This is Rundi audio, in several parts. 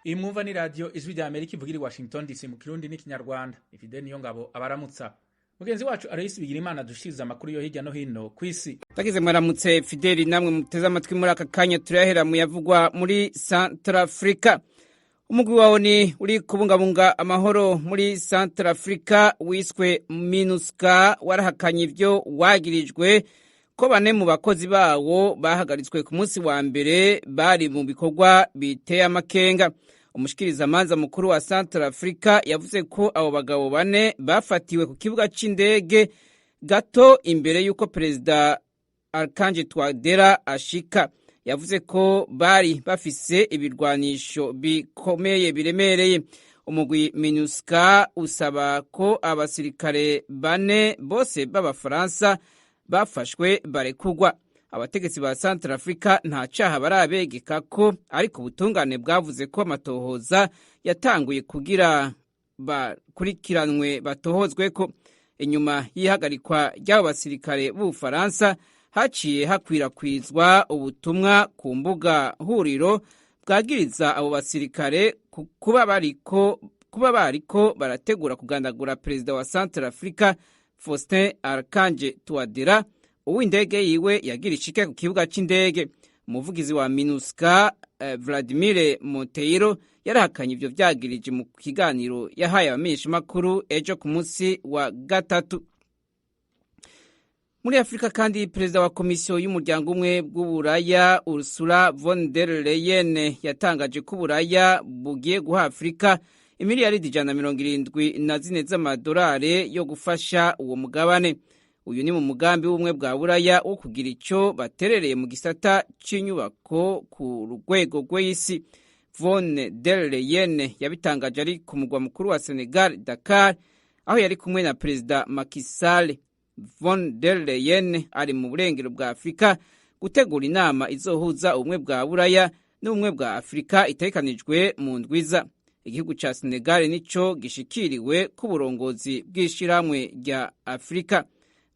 Iyi mwumva ni radio Ijwi rya Amerika ivugira i Washington DC mu Kirundi n'ikinyarwanda. Ifide niyo ngabo abaramutsa. Mugenzi wacu Aloysi Bigirimana dushiriza amakuru yo hirya no hino kw'isi. Tagize mwaramutse Fideli, namwe muteze amatwi muri aka kanya turahera mu yavugwa muri Afurika. Umugwi wawo ni uri kubungabunga amahoro muri Afurika wiswe MINUSCA warahakanye ivyo wagirijwe ko bane mu bakozi bawo bahagaritswe ku munsi wa mbere bari mu bikorwa biteye amakenga. Umushikirizamanza mukuru wa Afurika yavuze ko abo bagabo bane bafatiwe ku kibuga c'indege gato imbere y'uko Perezida Archange Touadera ashika. Yavuze ko bari bafise ibirwanisho bikomeye biremereye. Umugwi MINUSCA usaba ko abasirikare bane bose b'Abafaransa bafashwe barekugwa. Abategetsi ba Afurika nta caha barabegeka ko, ariko ubutungane bwavuze ko amatohoza yatanguye kugira bakurikiranwe batohozwe ko. Inyuma y'ihagarikwa ry'abo basirikare b'Ubufaransa haciye hakwirakwizwa ubutumwa ku mbuga huriro bwagiriza abo basirikare kuba bariko barategura kugandagura perezida wa Afurika Faustin Archange Touadera uw'indege yiwe yagira ishike ku kibuga c'indege. Umuvugizi wa MINUSCA Vladimir Monteiro yarahakanye ivyo vyagirije mu kiganiro yahaye abamenyeshamakuru ejo ku munsi wa gatatu. Muri Afurika kandi, perezida wa komisiyo y'umuryango umwe bw'Uburaya Ursula von der Leyen yatangaje ko Uburaya bugiye guha Afurika imiliyaridi 174 z'amadolari yo gufasha uwo mugabane. Uyu ni mu mugambi w'ubumwe bwa Buraya wo kugira ico baterereye mu gisata c'inyubako ku rwego rw'isi. Von der Leyen yabitangaje ari ku mugwa mukuru wa Senegal, Dakar, aho yari kumwe na Perezida Macky Sall. Von der Leyen ari mu burengero bwa Afurika gutegura inama izohuza ubumwe bwa Buraya n'ubumwe bwa Afurika itegekanijwe mu ndwiza. Igihugu ca Senegal nico gishikiriwe ku burongozi bw'ishirahamwe rya Afurika.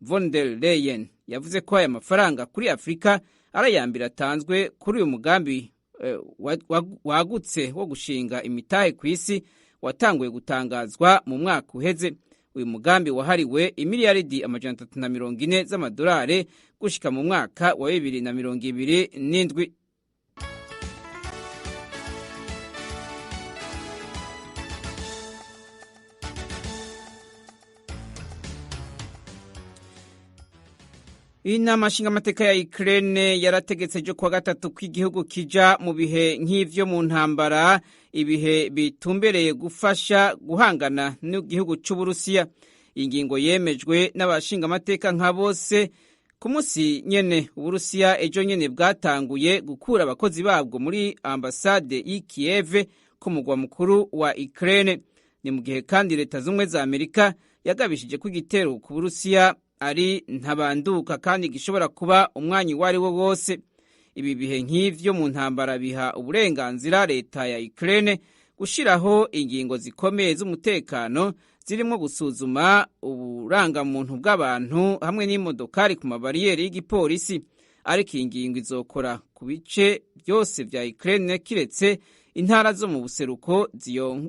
Von der Leyen yavuze ko aya mafaranga kuri Afurika arayambira atanzwe kuri uyu mugambi wagutse wo gushinga imitahe ku isi watanguye gutangazwa mu mwaka uheze. Uyu mugambi wahariwe imiliyaridi 340 z'amadolari gushika mu mwaka wa 2027. Inama nshingamateka ya Ukraine yarategetse ejo kuwa gatatu ko igihugu kija mu bihe nk'ivyo mu ntambara, ibihe bitumbereye gufasha guhangana n'igihugu c'Uburusiya. Ingingo yemejwe n'abashingamateka nka bose ku munsi nyene Uburusiya ejo nyene bwatanguye gukura abakozi babwo muri ambasade y'i Kiev ku mugwa mukuru wa Ukraine. Ni mu gihe kandi leta z'ubumwe za Amerika yagabishije ko igitero ku Burusiya ari ntabanduka kandi gishobora kuba umwanya wari wo wose. Ibi bihe nk'ivyo mu ntambara biha uburenganzira leta ya Ukraine gushiraho ingingo zikomeye z'umutekano zirimo gusuzuma uburangamuntu bw'abantu hamwe n'imodokari ku mabariyeri y'igipolisi. Ariko ingingo izokora ku bice byose vya Ukraine kiretse intara zo mu buseruko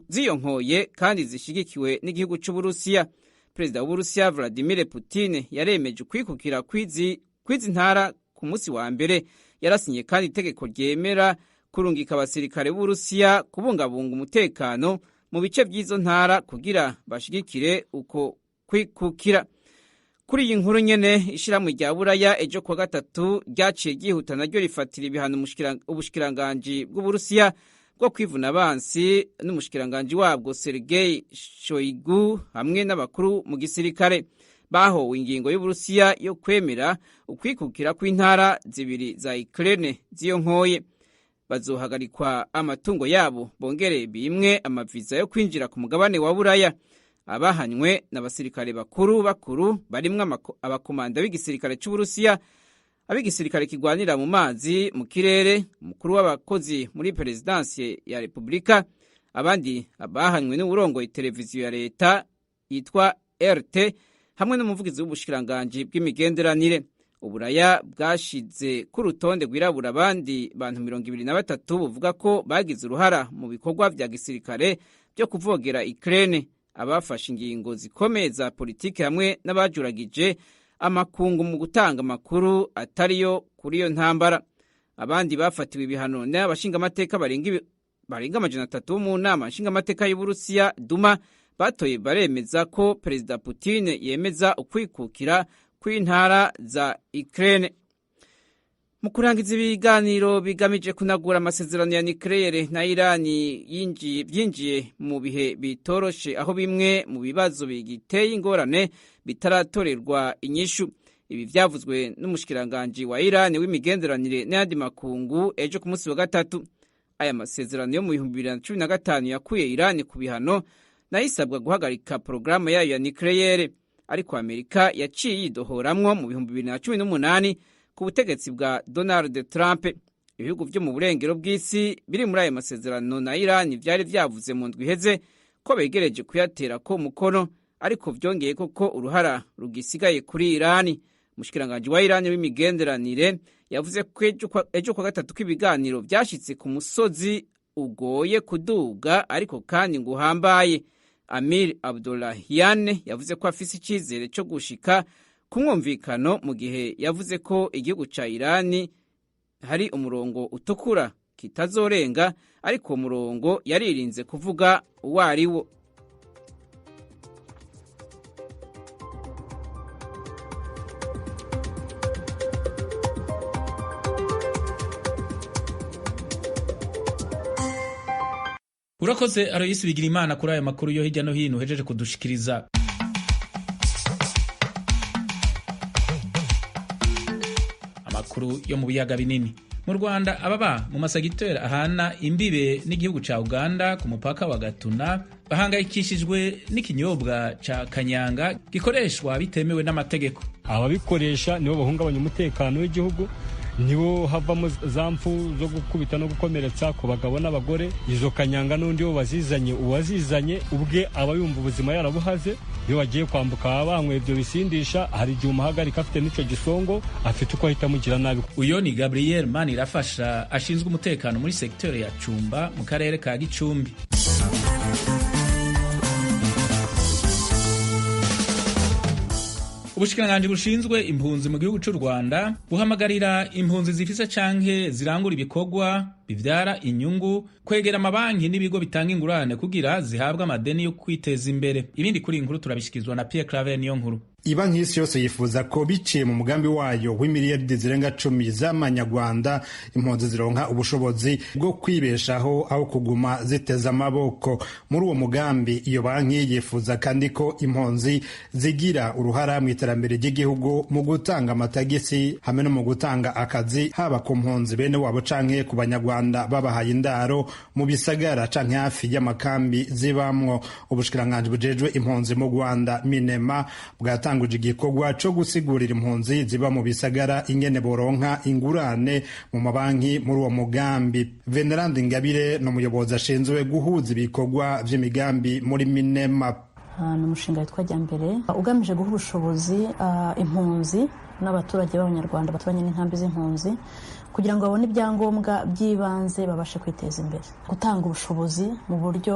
ziyonkoye kandi zishigikiwe n'igihugu c'Uburusiya. Perezida w'Uburusiya Vladimir Putin yaremeje kwikukira kwizi ntara ku munsi wa mbere. Yarasinye kandi itegeko ryemera kurungika abasirikare b'Uburusiya kubungabunga umutekano mu bice by'izo ntara kugira bashigikire uko kwikukira. Kuri iyi nkuru nyene, ishirahamwe rya Buraya ejo kuwa gatatu ryaciye ryihuta naryo rifatira ibihano ubushikiranganji bw'Uburusiya bwo kwivuna abansi n'umushikiranganji wabwo Sergei Shoigu hamwe n'abakuru mu gisirikare. Bahowe ingingo y'Uburusiya yo kwemera ukwikukira kw'intara zibiri za Ukraine ziyonkoye. Bazohagarikwa amatungo yabo, bongere bimwe amaviza yo kwinjira ku mugabane wa Buraya. Abahanywe n'abasirikare bakuru barimwo abakomanda b'igisirikare c'Uburusiya, abigisirikare kigwanira mu mazi, mu kirere, umukuru w'abakozi muri perezidansi ya Repubulika, abandi abahanywe n'uburongoye televiziyo ya leta yitwa RT hamwe n'umuvugizi w'ubushikiranganji bw'imigenderanire. Uburaya bwashize ku rutonde rwirabura abandi bantu 23 buvuga ko bagize uruhara mu bikorwa vya gisirikare byo kuvogera Ukraine. Abafashe ingingo zikomeye za politiki hamwe n'abajuragije amakungu mu gutanga amakuru atariyo kuri iyo ntambara. Abandi bafatiwe ibihano n'abashingamateka barenga 300 mu nama nshingamateka y'Uburusiya Duma batoye baremeza ko Perezida Putin yemeza ukwikukira kw'intara za Ukraine. Mu kurangiza ibiganiro bigamije kunagura amasezerano ya nucleaire na Iran byinjiye mu bihe bitoroshe, aho bimwe mu bibazo bigiteye ingorane bitaratorerwa inyishu. Ibi vyavuzwe n'umushikiranganje wa Iran w'imigenderanire n'ayandi makungu ejo ku munsi wa gatatu. Aya masezerano yo mu 2015 yakuye Iran ku bihano nayisabwa guhagarika porogaramu yayo ya nucleaire, ariko Amerika yaciye yidohoramwo mu 2018 ku butegetsi bwa Donald Trump. Ibihugu vyo mu burengero bw'isi biri muri aya masezerano na Iran vyari vyavuze mu ndwi iheze ko begereje kuyatera ko umukono, ariko vyongeye ko uruhara rugisigaye kuri Iran. Umushikiranganje wa Iran w'imigenderanire yavuze ko ejo kwa gatatu k'ibiganiro vyashitse ku musozi ugoye kuduga, ariko kandi ngo uhambaye. Amir Abdollahian yavuze ko afise icizere cyo gushika ku mwumvikano, mu gihe yavuze ko igihugu ca Iran hari umurongo utukura kitazorenga, ariko umurongo yaririnze kuvuga uwo ari wo. Urakoze Aloysi Bigirimana kuri aya makuru yo hirya no hino hejeje kudushikiriza. Amakuru yo mu biyaga binini. Mu Rwanda ababa mu masegiteri ahana imbibe n'igihugu ca Uganda ku mupaka wa Gatuna bahangayikishijwe n'ikinyobwa ca kanyanga gikoreshwa bitemewe n'amategeko. Ababikoresha nibo bahungabanya umutekano w'igihugu, nibo havamo za mfu zo gukubita no gukomeretsa ku bagabo n'abagore. Izo kanyanga n'undi wo bazizanye, uwazizanye ubwe aba yumva ubuzima yarabuhaze. Iyo wagiye kwambuka abanyweye ibyo bisindisha, hari igihe umuhagarika afite n'ico gisongo, afite uko ahita mugira nabi. Uyo ni Gabriel Manirafasha ashinzwe umutekano muri sekiteri ya Cumba mu karere ka Gicumbi. Ubushikiranganje bushinzwe impunzi mu gihugu cy'u Rwanda buhamagarira impunzi zifise canke zirangura ibikorwa bivyara inyungu kwegera amabanki n'ibigo bitanga ingurane kugira zihabwe amadeni yo kwiteza imbere. Ibindi kuri inkuru turabishikizwa na Pierre Claver niyo nkuru. Ibanki y'isi yose yifuza ko biciye mu mugambi wayo w'imiliyaridi zirenga 10 z'amanyarwanda impunzi zironka ubushobozi bwo kwibeshaho aho kuguma ziteza amaboko. Muri uwo mugambi iyo banki yifuza kandi ko impunzi zigira uruhara mu iterambere ry'igihugu mu gutanga amatagisi hamwe no mu gutanga akazi, haba ku mpunzi bene wabo canke ku banyarwanda babahaye indaro mu bisagara canke hafi y'amakambi zibamwo. Ubushikiranganje bujejwe impunzi mu Rwanda Minema bwatanguje igikorwa cyo gusigurira impunzi ziba mu bisagara ingene boronka ingurane mu mabanki muri uwo mugambi. Venerand Ingabire no muyobozi ashinzwe guhuza ibikorwa vy'imigambi muri Minema. Ni umushinga witwa Jyambere ugamije guha ubushobozi impunzi n'abaturage b'abanyarwanda baturanye n'inkambi z'impunzi kugira ngo babone ibyangombwa by'ibanze babashe kwiteza imbere, gutanga ubushobozi mu buryo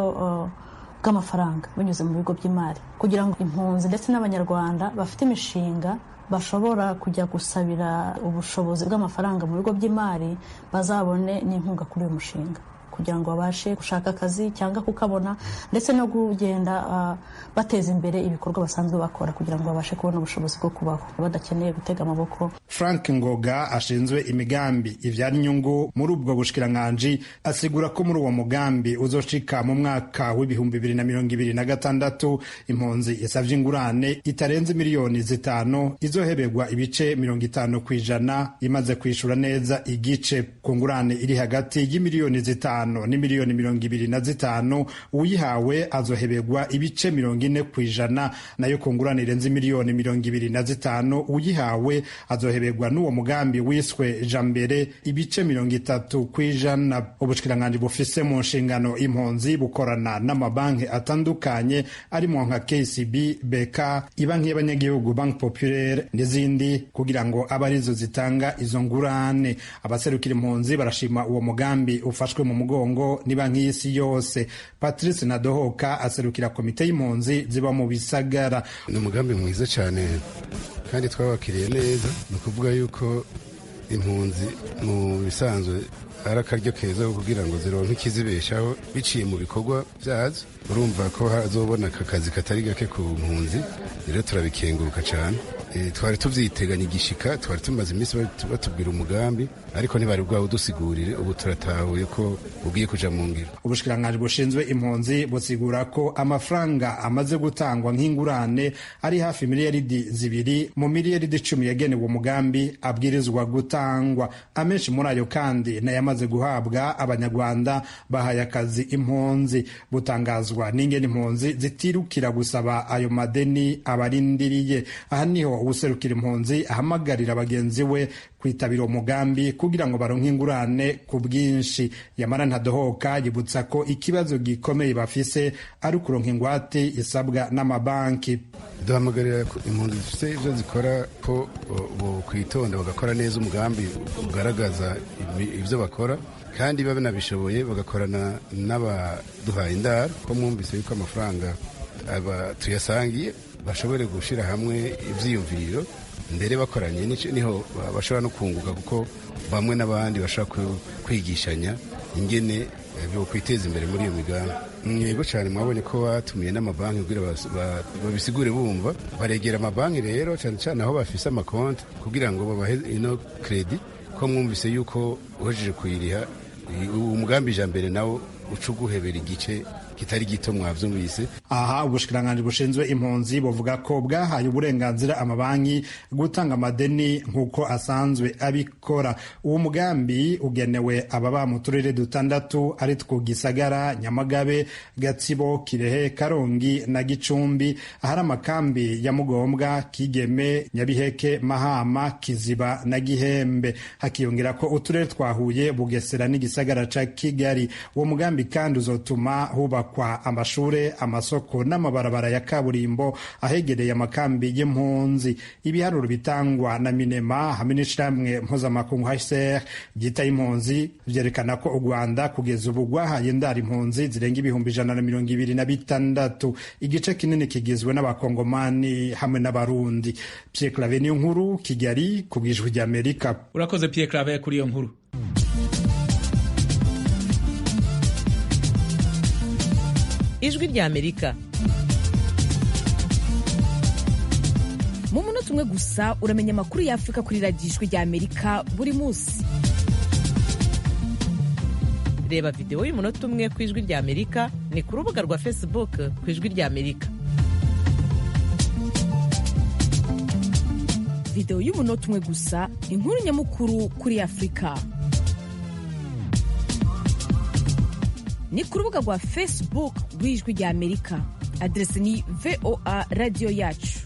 bw'amafaranga binyuze mu bigo by'imari kugira ngo impunzi ndetse n'abanyarwanda bafite imishinga bashobora kujya gusabira ubushobozi bw'amafaranga mu bigo by'imari bazabone n'inkunga kuri uyu mushinga kugira ngo babashe gushaka akazi cyangwa kukabona ndetse no kugenda bateza imbere ibikorwa basanzwe bakora kugira ngo babashe kubona ubushobozi bwo kubaho badakeneye gutega amaboko. Frank Ngoga ashinzwe imigambi ivyara inyungu muri ubwo bushikiranganje asigura ko muri uwo mugambi uzoshika mu mwaka w'ibihumbi 2026 impunzi isavye ingurane itarenze miliyoni 5 izoheberwa ibice 50% imaze kwishura neza igice ku ngurane iri hagati y'imiliyoni 5 zitanu ni miliyoni 25, uyihawe azohebegwa ibice 40%, nayo kungurane irenze miliyoni 25 uyihawe azohebegwa n'uwo mugambi wiswe jambere ibice 30%. Ubushikiranganji bufise mu nshingano impunzi bukorana n'amabanki atandukanye arimo nka KCB, BK, ibanki y'abanyagihugu, Bank Populaire n'izindi kugira ngo abarizo zitanga izo ngurane. Abaserukira impunzi barashima uwo mugambi ufashwe mu mugongo ni banki y'isi yose. Patrice Nadohoka aserukira komite y'impunzi ziba mu bisagara. Ni umugambi mwiza cyane kandi twabakiriye neza. Ni ukuvuga yuko impunzi mu bisanzwe ari akaryo keza kugira ngo zironke ikizibeshaho biciye mu bikorwa byazo. Urumva ko hazobona akazi katari gake ku mpunzi, rero turabikenguruka cyane. Twari tuvyiteganya igishika, twari tumaze iminsi batubwira umugambi, ariko ntibari bwawe udusigurire. Ubu turatahuye ko ugiye kuja mu ngiro. Ubushikiranganji bushinzwe impunzi busigura ko amafaranga amaze gutangwa nk'ingurane ari hafi miliyaridi 2 mu miliyaridi 10 yagenewe umugambi abwirizwa gutangwa. Amenshi muri ayo kandi nayamaze guhabwa abanyarwanda bahaye akazi impunzi. Butangazwa n'ingene impunzi zitirukira gusaba ayo madeni abarindiriye. Aha niho userukira impunzi ahamagarira bagenzi we kwitabira umugambi kugira ngo baronke ingurane ku bwinshi. Yamara Ntadohoka yibutsa ko ikibazo gikomeye bafise ari ukuronka ingwate isabwa n'amabanki. Duhamagarira impunzi zifite ivyo zikora ko bo kwitonda bagakora neza umugambi ugaragaza ivyo bakora, kandi babe nabishoboye bagakorana n'abaduhaye indaro ko mwumvise yuko amafaranga tuyasangiye, bashobore gushira hamwe ivyiyumviro mbere bakoranye niho bashobora no kunguka, kuko bamwe n'abandi bashaka kwigishanya ingene byo kwiteza imbere muri iyo migambi. Yego cyane, mwabonye ko batumiye n'amabanki kugira babisigure bumva, baregera amabanki rero cyane cyane aho bafise amakonti kugira ngo babahe ino credit, ko mwumvise yuko uhejeje kuyiriha umugambi jambere nawo ucuguhebera igice kitari gito mwavyumvise. Aha ubushikiranganji bushinzwe impunzi buvuga ko bwahaye uburenganzira amabanki gutanga amadeni nk'uko asanzwe abikora. Uwo mugambi ugenewe ababa mu turere 6 ari two Gisagara, Nyamagabe, Gatsibo, Kirehe, Karongi na Gicumbi, ahari amakambi ya Mugombwa, Kigeme, Nyabiheke, Mahama, Kiziba na Gihembe. Hakiyongera ko uturere twahuye, Bugesera n'igisagara ca Kigali. Uwo mugambi kandi uzotuma hubakwa amashure, amasoko n'amabarabara ya kaburimbo ahegereye amakambi y'impunzi. Ibiharuro bitangwa na Minema hamwe n'ishiramwe mpuzamakungu HCR ryita impunzi vyerekana ko u Rwanda kugeza ubu rwahaye indaro impunzi zirenga 126. Igice kinini kigizwe n'abakongomani hamwe n'abarundi. Pierre Claver niyo nkuru, Kigali ku bw'Ijwi ry'Amerika. Urakoze Pierre Claver kuri iyo nkuru. Ijwi ry'Amerika. Mu munota umwe gusa uramenya amakuru y'Afurika kuri radiyo Ijwi ry'Amerika buri munsi. Reba video y'umunota umwe ku Ijwi ry'Amerika ni ku rubuga rwa Facebook ku Ijwi ry'Amerika. Video y'umunota umwe gusa, inkuru nyamukuru kuri Afurika. Ni ku rubuga rwa Facebook rw'Ijwi ry'Amerika. Adresi ni VOA Radio Yacu.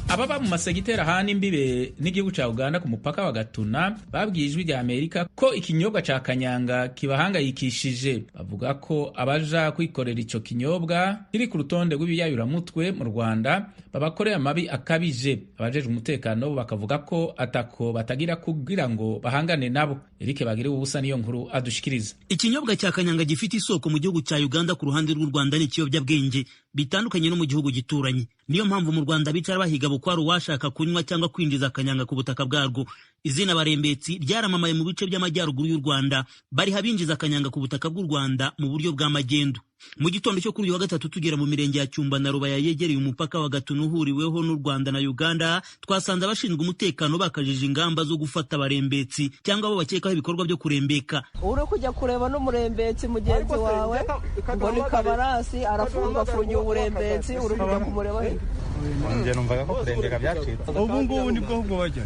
Ababa mu masegitera hana imbibe n'igihugu ca Uganda ku mupaka wa Gatuna babwiye Ijwi ry'Amerika ko ikinyobwa ca kanyanga kibahangayikishije. Bavuga ko abaja kwikorera ico kinyobwa kiri ku rutonde rw'ibiyayuramutwe mu Rwanda babakorera amabi akabije. Abajejwe umutekano bakavuga ko atako batagira kugira ngo bahangane nabo. Eric Bagire ubusa niyo nkuru adushikiriza. Ikinyobwa cya kanyanga gifite isoko mu gihugu cya Uganda ku ruhande rw'u Rwanda n'ikiyobyabwenge bitandukanye no mu gihugu gituranye. Niyo mpamvu mu Rwanda bicara bahiga bukwaro washaka kunywa cyangwa kwinjiza akanyanga ku butaka bwarwo. Izina barembetsi ryaramamaye mu bice by'amajyaruguru y'u Rwanda, bari habinjiza akanyanga ku butaka bw'u Rwanda mu buryo bw'amagendo. Mu gitondo cyo kuri uyu wa gatatu tugera mu mirenge ya Cyumba na Rubaya yegereye umupaka wa Gatuna uhuriweho n'u Rwanda na Uganda, twasanze abashinzwe umutekano bakajije ingamba zo gufata abarembetsi cyangwa abo bakekaho ibikorwa byo kurembeka. Uri kujya kureba n'umurembetsi mugenzi wawe ngo ni kabarasi arafunga uburembetsi, uri kujya kumureba he? njye numvaga ko kurembeka byacitse. Ubu ngubu nibwo ahubwo bajya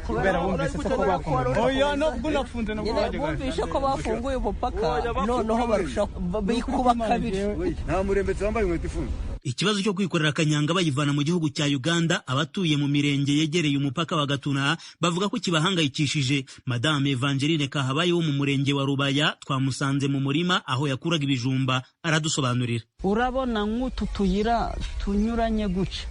kubera bumvise ko bafunze. Oya nabwo nafunze nabwo bajya bumvise ko bafunguye umupaka noneho barusha bikuba kabiri. Nta murembetsi wambaye inkweto ifunze. Ikibazo cyo kwikorera kanyanga bayivana mu gihugu cya Uganda, abatuye mu mirenge yegereye umupaka wa Gatuna bavuga ko kibahangayikishije. Madame Evangeline Kahabaye wo mu murenge wa Rubaya twamusanze mu murima aho yakuraga ibijumba, aradusobanurira. Urabona nk'utu tuyira tunyuranye guca,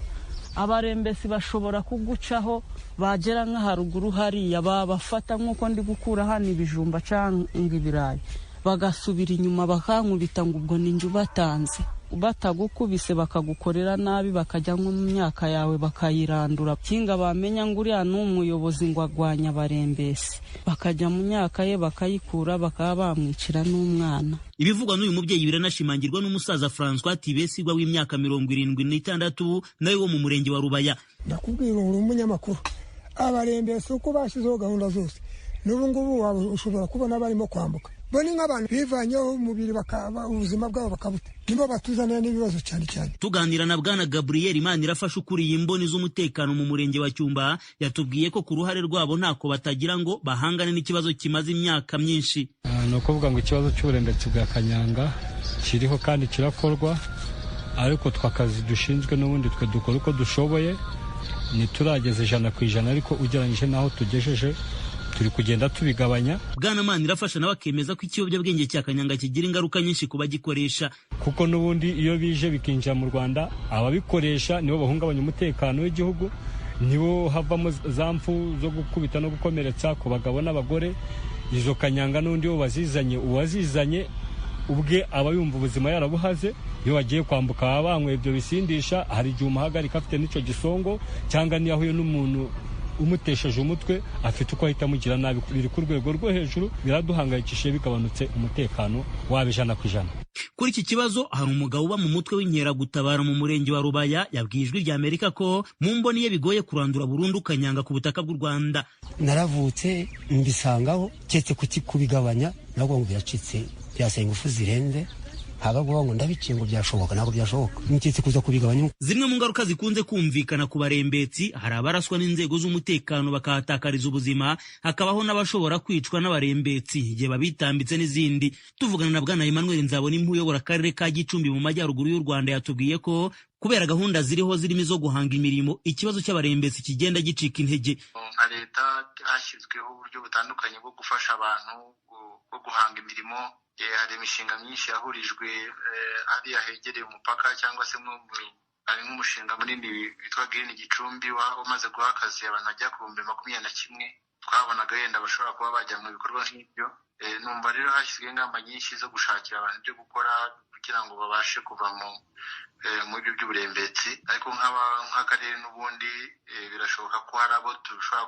abarembesi bashobora kugucaho bagera nk'aharuguru hariya babafata nk'uko ndi gukura hano ibijumba cyangwa ibirayi, bagasubira inyuma bakankubita ngo ubwo ninjye ubatanze. Batagukubise bakagukorera nabi, bakajya nko mu myaka yawe bakayirandura. Kinga bamenya ngo uriya ni umuyobozi ngo agwanya abarembesi, bakajya mu myaka ye bakayikura, bakaba bamwicira n'umwana. Ibivugwa n'uyu mubyeyi biranashimangirwa n'umusaza François Tibesigwa w'imyaka 76 nawe wo mu murenge wa Rubaya. Ndakubwira uri umunyamakuru, abarembesi uko bashizeho gahunda zose n'ubu ngubu ushobora kubona barimo kwambuka. Boni nk'abantu bivanyeho umubiri bakaba ubuzima bwabo bakabuta, nibo batuzanira n'ibibazo cyane cyane. Tuganira na bwana Gabriel Imanirafasha ukuriye imboni z'umutekano mu murenge wa Cyumba, yatubwiye ko ku ruhare rwabo ntako batagira ngo bahangane n'ikibazo kimaze imyaka myinshi. No kuvuga ngo ikibazo cy'uburembetsi bwa kanyanga kiriho kandi kirakorwa, ariko twakazi dushinzwe n'ubundi twe dukora uko dushoboye, niturageze 100% ariko ugereranyije naho tugejeje turi kugenda tubigabanya. Bwana Manirafasha nawe akemeza ko ikiyobyabwenge cya kanyanga kigira ingaruka nyinshi ku bagikoresha, kuko n'ubundi iyo bije bikinjira mu Rwanda ababikoresha nibo bahungabanya umutekano w'igihugu, nibo havamo za mfu zo gukubita no gukomeretsa ku bagabo n'abagore. Izo kanyanga n'undi wo uwazizanye ubwe aba yumva ubuzima yarabuhaze. Iyo wagiye kwambuka abanyweye ibyo bisindisha, hari igihe umuhagarika afite n'icyo gisongo, cyangwa niyo ahuye n'umuntu umutesheje umutwe afite uko ahita amugira nabi. Biri ku rwego rwo hejuru, biraduhangayikishije, bigabanutse umutekano waba 100%. Kuri iki kibazo hari umugabo uba mu mutwe w'inkeragutabara mu murenge wa Rubaya yabwiye Ijwi rya Amerika ko mu mboni ye bigoye kurandura burundu kanyanga ku butaka bw'u Rwanda. Naravutse mbisangaho cyetse kubigabanya nabwo ngo byacitse, byasenga ingufu zirenze, hagaguha ngo ndabikiye ngo byashoboka, ntabwo byashoboka, nitetse kuza kubigabanya. Zimwe mu ngaruka zikunze kumvikana ku barembetsi, hari abaraswa n'inzego z'umutekano bakahatakariza ubuzima, hakabaho n'abashobora kwicwa n'abarembetsi igihe babitambitse n'izindi. Tuvugana na bwana Emmanuel Nzabonimpa uyobora akarere ka Gicumbi mu majyaruguru y'u Rwanda, yatubwiye ko kubera gahunda ziriho zirimo izo guhanga imirimo, ikibazo cy'abarembetsi kigenda gicika intege. Nka leta hashyizweho uburyo butandukanye bwo gufasha abantu bwo guhanga imirimo. Hari imishinga myinshi yahurijwe hariya hegereye umupaka, cyangwa se hari nk'umushinga munini witwa Green Gicumbi umaze guha akazi abantu bajya ku 21. Twabonaga yenda bashobora kuba bajya mu bikorwa nk'ibyo. Numva rero hashyizweho ingamba nyinshi zo gushakira abantu ibyo gukora kugira ngo babashe kuva mu ibyo by'uburembetsi, ariko nk'akarere n'ubundi birashoboka ko hari abo dushobora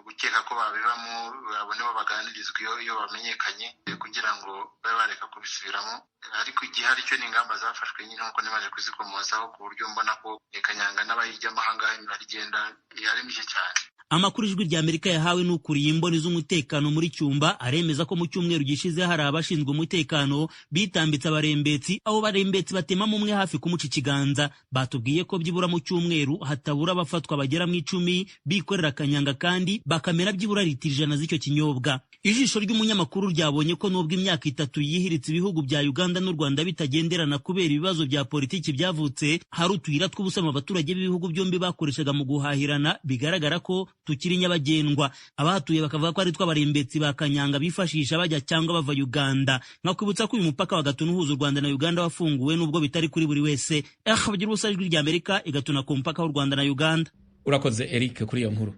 gukeka ko babibamo, babone bo baganirizwa iyo bamenyekanye kugira ngo babe bareka kubisubiramo. Ariko igihe hari cyo n'ingamba zafashwe nyine nk'uko nimaze kuzikomozaho, ku buryo mbona ko kanyanga n'abayijyamo ahangaha imibare igenda ari mike cyane. Amakuru Ijwi rya Amerika yahawe n'ukuriye imboni z'umutekano muri Cyumba aremeza ko mu cyumweru gishize hari abashinzwe umutekano bitambitse abarembetsi, abo barembetsi batemamo umwe hafi kumuca ikiganza. Batubwiye ko byibura mu cyumweru hatabura abafatwa bagera mu 10 bikorera kanyanga, kandi bakamera byibura litiro 100 z'icyo kinyobwa. Ijisho ry'umunyamakuru ryabonye ko nubwo imyaka 3 yihiritse ibihugu bya Uganda n'u Rwanda bitagenderana kubera ibibazo bya politiki byavutse, hari utuyira tw'ubusamo abaturage b'ibihugu byombi bakoreshaga mu guhahirana, bigaragara ko tukiri nyabagendwa. Abahatuye bakavuga ko ari tw'abarembetsi ba kanyanga bifashisha bajya cyangwa bava Uganda. Nakwibutsa ko uyu mupaka wa Gatuna uhuza u Rwanda na Uganda wafunguwe nubwo bitari kuri buri wese. Bagira ubusa Ijwi rya Amerika igatuna ku mupaka w'u Rwanda na Uganda. Urakoze Eric kuri iyo nkuru.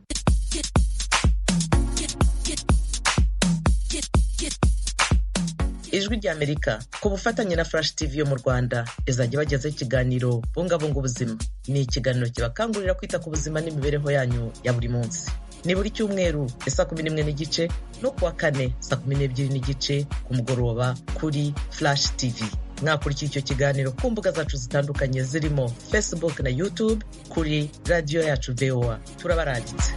Ijwi rya Amerika ku bufatanye na Flash TV yo mu Rwanda izajya bagezaho ikiganiro bungabunga ubuzima. Ni ikiganiro kibakangurira kwita ku buzima n'imibereho yanyu ya buri munsi. Ni buri cyumweru saa 11:30 no kuwa kane saa 12:30 ku mugoroba kuri Flash TV. Mwakurikira icyo kiganiro ku mbuga zacu zitandukanye zirimo Facebook na YouTube kuri radio yacu VOA. Turabarangitse.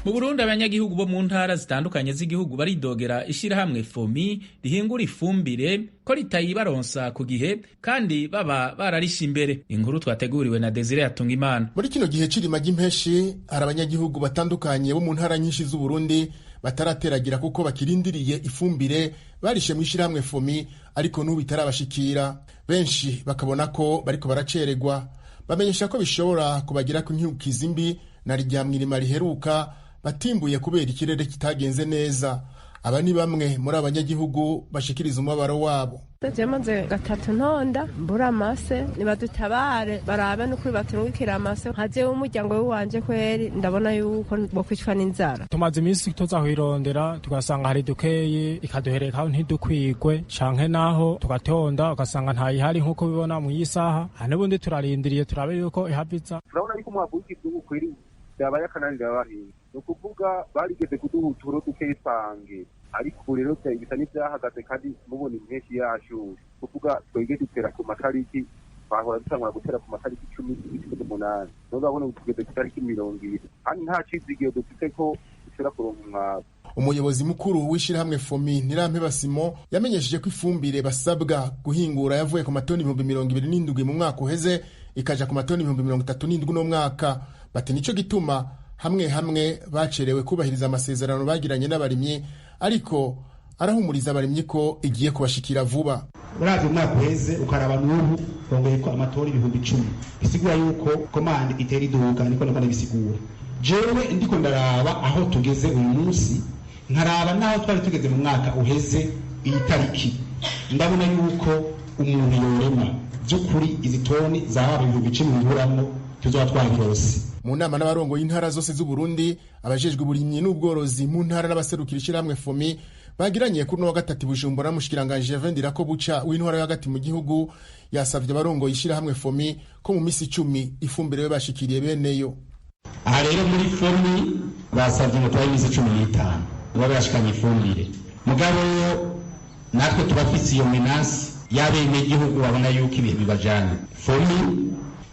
Mu Mu Burundi abanyagihugu bo mu ntara zitandukanye z'igihugu baridogera ishirahamwe FOMI rihingura ifumbire ko ritayibaronsa ku gihe kandi baba bararisha imbere. Inkuru twateguriwe na Desire Atungimana. Muri kino gihe cirima ry'impeshi hari abanyagihugu batandukanye bo mu ntara nyinshi z'u Burundi batarateragira kuko bakirindiriye ifumbire barishe mu ishirahamwe FOMI ariko n'ubu itarabashikira. Benshi bakabona ko bariko baracererwa, bamenyesha ko bishobora kubagira ku nkyukizi mbi na rya mwirima riheruka batimbuye kubera ikirere kitagenze neza. Aba ni bamwe muri abanyagihugu bashikiriza umubabaro wabo. Maze gatatu ntonda mbura amase nibadutabare barabe n'ukuri baturungikira amase haje umuryango w'iwanje kweri ndabona yuko bokwicwa n'inzara. Tumaze iminsi tuzahirondera tugasanga hari dukeyi ikaduhereka ntidukwigwe canke naho tugatonda ugasanga ntayihari nk'uko bibona mu yisaha n'ubundi turarindiriye turabe yuko ihaviza. Urabona yuko umwavu w'igihugu kweri yabaye akananira abahinzi no kuvuga barigeze kuduha uturo dukeyi twange ariko rero bisa n'ivyahagaze kandi mubona impeshi yashushe kuvuga twege dutera ku matariki bahora dutangura gutera ku matariki 18 no babona tugeze ku tariki 20 kandi nta cizigiye dufite ko dushobora kuronka umwavu. Umuyobozi mukuru w'ishirahamwe FOMI Nirampeba Simon yamenyesheje ko ifumbire basabwa guhingura yavuye ku matoni 27,000 mu mwaka uheze ikaja ku matoni 37,000 no mwaka. Bati nico gituma hamwe bacerewe kubahiriza amasezerano bagiranye n'abarimyi, ariko arahumuriza abarimyi ko igiye kubashikira vuba. Uravye umwaka uheze ukaraba n'ubu bongeye ko amatori 10,000 bisigura yuko komande itera iduga niko nabana bisigura. Jewe ndiko ndaraba aho tugeze uyu munsi nkaraba naho twari tugeze mu mwaka uheze iyi tariki ndabona yuko umuntu yorema by'ukuri izi toni zaba 10,000 bihuramwo tuzoba twahirose. Mu nama n'abarongo y'intara zose z'u Burundi abajejwe uburimyi n'ubworozi mu ntara n'abaserukira ishirahamwe FOMI bagiranye kuri no gatatu Bujumbura mushikiranganje Vendira ko buca w'intwara y'agati mu gihugu yasavye abarongo y'ishirahamwe FOMI ko mu misi 10 ifumbire we bashikiriye beneyo. Aha rero muri FOMI basavye ngo twari misi 15 ngo bashikanye ifumbire mugabo natwe tubafise iyo menace y'abene gihugu babona yuko ibintu bibajana. FOMI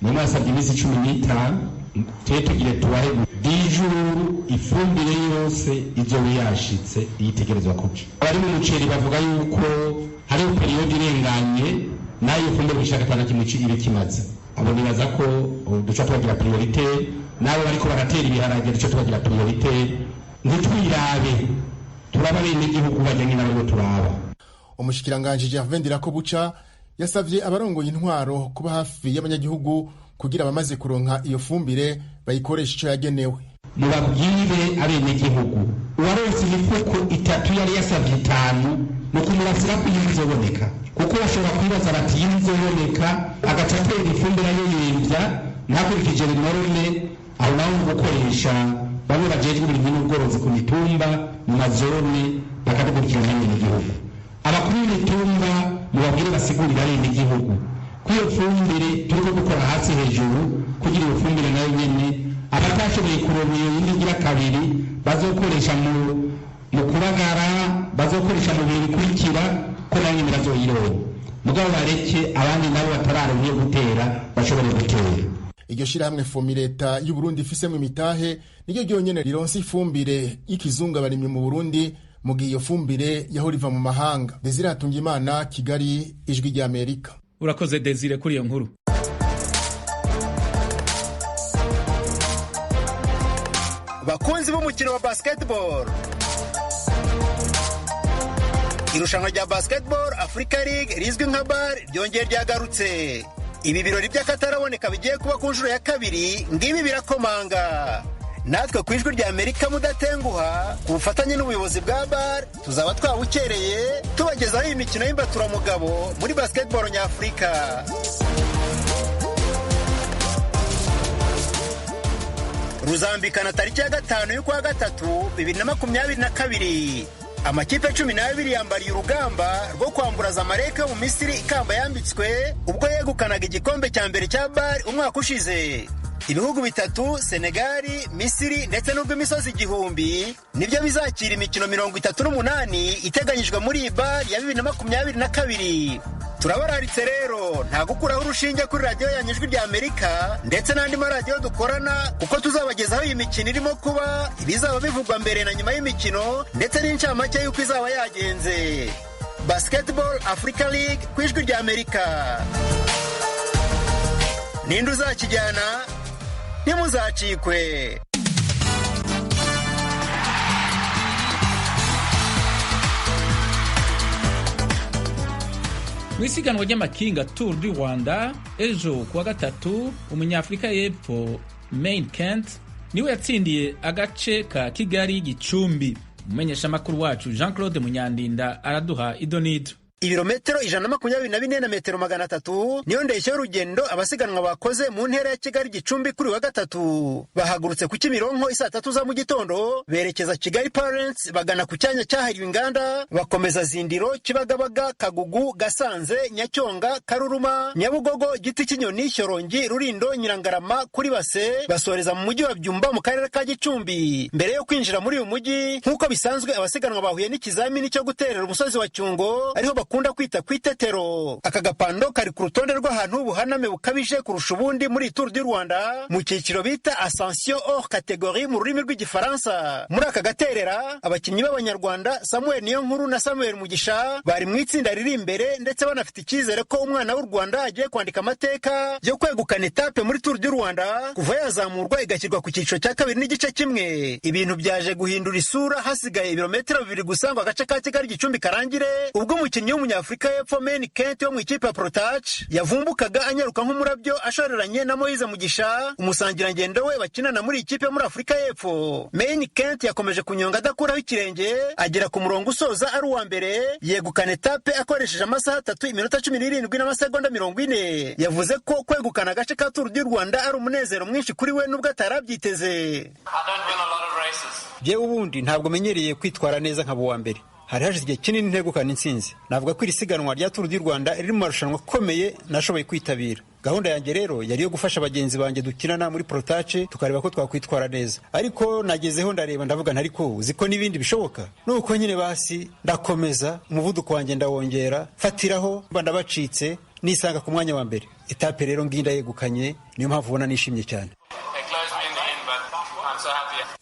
mu masavye misi 15 tetugire tubahe dijuru ifumbire yose izo yashitse yitegerezwa kuca. Bari mu muceri bavuga yuko hari periode irenganye nayo ifumbire bishaka twana kimwici ibe kimaze. Abo nibaza ko duca tubagira priorite nabo bariko baratera ibiharage duca tubagira priorite ntitwirabe turaba bene gihugu bajyanye nabo turaba. Umushikiranganje Javendira ko buca yasavye abarongoye intwaro kuba hafi y'abanyagihugu kugira bamaze kuronka iyo fumbire bayikoresha ico yagenewe. Mubabwire abene gihugu uwaronse imifuko 3 yari yasavye 5 no kumurasira kuyizoboneka kuko bashobora kwibaza bati yizoboneka agaca atera ifumbire yo yimvya ntakurikije norme aho naho gukoresha bamwe bajejwe ibintu n'ubworozi ku mitumba mu mazone bakadukurikirana n'ibindi gihugu. Abakuru b'imitumba mubabwire basigurira abene gihugu kwiyo fumbire turiko gukora hasi hejuru kugira iyo fumbire nayo nyene abatashoboye kuronka iyo yindi gira kabiri bazokoresha mu kubagara bazokoresha mu bintu bikurikira ko nayo nyene bazoyironka mugabo bareke abandi nabo batararonka gutera bashobore gutera. Iryo shirahamwe FOMI leta y'u Burundi ifise mu mitahe niryo ryonyene rironse ifumbire y'ikizungu abarimyi mu Burundi mu gihe iyo fumbire yaho riva mu mahanga. Desire Atungimana, Kigali, Ijwi rya Amerika. Urakoze Desire kuri iyo nkuru. Bakunzi b'umukino wa basketball, irushanwa rya basketball Afurika League rizwi nka BAL ryongeye ryagarutse. Ibi birori by'akataraboneka bigiye kuba ku nshuro ya kabiri ngibi birakomanga. Natwe ku Ijwi rya Amerika mudatenguha ku bufatanye n'ubuyobozi bwa BAL tuzaba twawukereye tubagezaho iyi mikino y'imbaturaramugabo muri basketball nyafurika. Ruzambikana tariki ya 5 y'ukwa gatatu 2022. Amakipe 12 yambariye urugamba rwo kwamburaza Zamalek mu Misiri ikamba yambitswe ubwo yegukanaga igikombe cya mbere cya BAL umwaka ushize. Ibihugu bitatu Senegali, Misiri ndetse n'ubw'imisozi 1000 nibyo bizakira imikino 38 iteganyijwe muri BAL ya 2022. Turabararitse rero nta gukuraho urushinge kuri radiyo yanyu Ijwi rya Amerika ndetse n'andi maradiyo dukorana, kuko tuzabagezaho iyi mikino irimo kuba, ibizaba bivugwa mbere na nyuma y'imikino ndetse n'incamake y'uko izaba yagenze. Basketball Africa League ku Ijwi rya Amerika. Ninde uzakijyana? Ntimuzacikwe. Mu isiganwa ry'amakinga Tour du Rwanda ejo kuwa gatatu, umunyafurika y'epfo Main Kent niwe yatsindiye agace ka Kigali Gicumbi. Umumenyeshamakuru wacu Jean Claude Munyandinda araduha idonido. Ibirometero 124 na metero 300 niyo ndeshyo y'urugendo abasiganwa bakoze mu ntera ya Kigali Gicumbi kuri wa gatatu. Bahagurutse ku Kimironko isa 3 za mu gitondo, berekeza Kigali Parents bagana ku cyanya cyahariwe inganda, bakomeza Zindiro, Kibagabaga, Kagugu, Gasanze, Nyacyonga, Karuruma, Nyabugogo, Giti Kinyoni, Shyorongi, Rurindo, Nyirangarama kuri Base, basoreza mu mujyi wa Byumba mu karere ka Gicumbi. Mbere yo kwinjira muri uyu mujyi, nkuko bisanzwe abasiganwa bahuye n'ikizamini cyo guterera umusozi wa Cyungo ariho bakunda kwita kwitetero. Aka gapando kari ku rutonde rw'ahantu ubuhaname bukabije kurusha ubundi muri Tour du Rwanda mu cyiciro bita Ascension hors catégorie mu rurimi rw'igifaransa. Muri aka gaterera abakinnyi b'Abanyarwanda Samuel Niyonkuru na Samuel Mugisha bari mu itsinda riri imbere, ndetse banafite icyizere ko umwana w'u Rwanda agiye kwandika amateka yo kwegukana etape muri Tour du Rwanda kuva yazamurwa igashyirwa ku cyiciro cya kabiri n'igice kimwe. Ibintu byaje guhindura isura hasigaye ibirometero 2 gusa ngo agace ka Kigali Gicumbi karangire, ubwo umukinnyi w'umunyafurika y'epfo Main Kent wo mu ikipe ya Protach yavumbukaga anyaruka nk'umurabyo ashoreranye na Moise Mugisha, umusangirangendo we bakinana muri ikipe muri Afurika y'epfo. Main Kent yakomeje kunyonga adakuraho ikirenge, agera ku murongo usoza ari uwa mbere, yegukana etape akoresheje amasaha 3 iminota 17 n'amasegonda 40. Yavuze ko kwegukana agace ka Tour du Rwanda ari umunezero mwinshi kuri we nubwo atarabyiteze. Jewe ubundi ntabwo menyereye kwitwara neza nk'abo wa mbere. Hari hashize igihe kinini ntegukana intsinzi. Navuga ko iri siganwa rya Tour du Rwanda riri mu marushanwa akomeye nashoboye kwitabira. Gahunda yanjye rero yari yo gufasha bagenzi banjye dukinana muri Protache tukareba ko twakwitwara neza. Ariko nagezeho ndareba ndavuga ntariko uziko n'ibindi bishoboka. Nuko nyine basi ndakomeza umuvuduko wanjye ndawongera, fatiraho ndabacitse nisanga ku mwanya wa mbere. Etape rero nginda yegukanye, niyo mpamvu ubona nishimye cyane.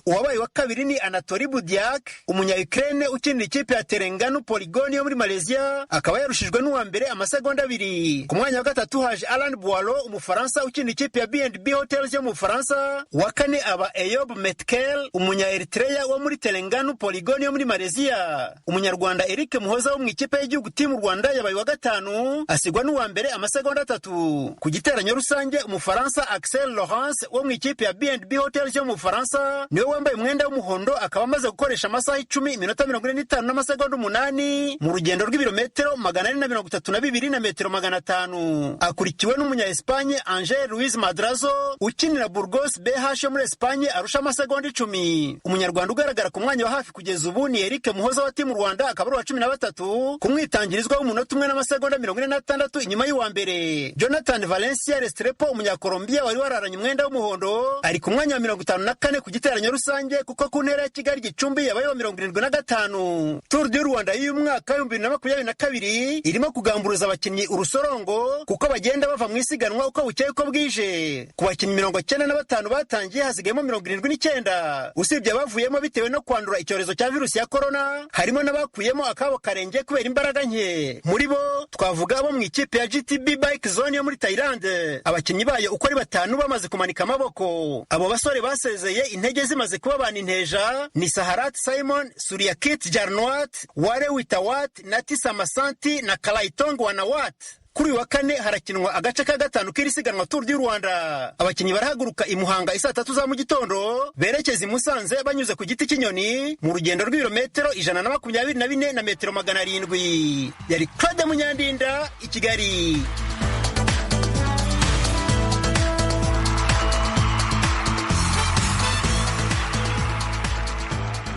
Uwabaye wa kabiri ni Anatoly Budiak, umunya-Ukraine ukinira ikipe ya Terengganu Polygon yo muri Malaysia, akaba yarushijwe n'uwa mbere amasegonda 2. Ku mwanya wa gatatu haje Alan Boilo, umufaransa ukinira ikipe ya B&B Hotels yo mu Faransa. Wa kane aba Eyob Metkel, umunya-Eritrea wo muri Terengganu Polygon yo muri Malaysia. Umunyarwanda Eric Muhoza wo mu ikipe y'igihugu Team Rwanda yabaye wa gatanu, asigwa n'uwa mbere amasegonda 3. Ku giteranyo rusange umufaransa Axel Laurence wo mu ikipe ya B&B Hotels yo mu Faransa niwe wambaye umwenda w'umuhondo, akaba amaze gukoresha amasaha 10 iminota 45 n'amasegonda 8 mu rugendo rw'ibirometero 432 na metero 500. Akurikiwe n'umunya Espagne Angel Ruiz Madrazo ukinira Burgos BH yo muri Espagne arusha amasegonda 10. Umunyarwanda ugaragara ku mwanya wa hafi kugeza ubu ni Eric Muhoza wa Team Rwanda, akaba ari wa 13 kumwitangirizwa w'umunota 1 n'amasegonda 46 inyuma y'uwa mbere. Jonathan Valencia Restrepo umunya-Colombia wari wararanye umwenda w'umuhondo ari ku mwanya wa 54 ku giteranyo rusange, kuko ku ntera ya Kigali Gicumbi yabaye wa 75. Tour du Rwanda y'uyu mwaka 2022 irimo kugamburuza abakinnyi urusorongo, kuko bagenda bava mu isiganwa uko bukeye ko bwije. Ku bakinnyi 95 batangiye hasigayemo 79. Usibye abavuyemo bitewe no kwandura icyorezo cya virusi ya corona, harimo n'abakuyemo akabo karenge kubera imbaraga nke. Muri bo twavuga abo mu ikipe ya GTB Bike Zone yo muri Thailand, abakinnyi bayo uko ari 5 bamaze kumanika amaboko. Abo basore basezeye intege zimaze kuba banteja ni Saharat Simon, Suryakit Jarnwat, Ware Witawat, Natisa Masanti na Kalaitong Wanawat. Kuri wa kane harakinwa agace ka gatanu k'iri siganwa Tour du Rwanda. Abakinnyi barahaguruka i Muhanga isa 3 za mu gitondo, berekeza i Musanze banyuze ku Giti Kinyoni mu rugendo rw'ibirometero 124 na metero 700. Yari Claude Munyandinda i Kigali.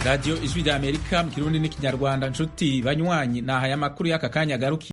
Radio Ijwi rya Amerika mu Kirundi n'ikinyarwanda. Nshuti banywanyi, naha ya makuru y'aka kanya garuki.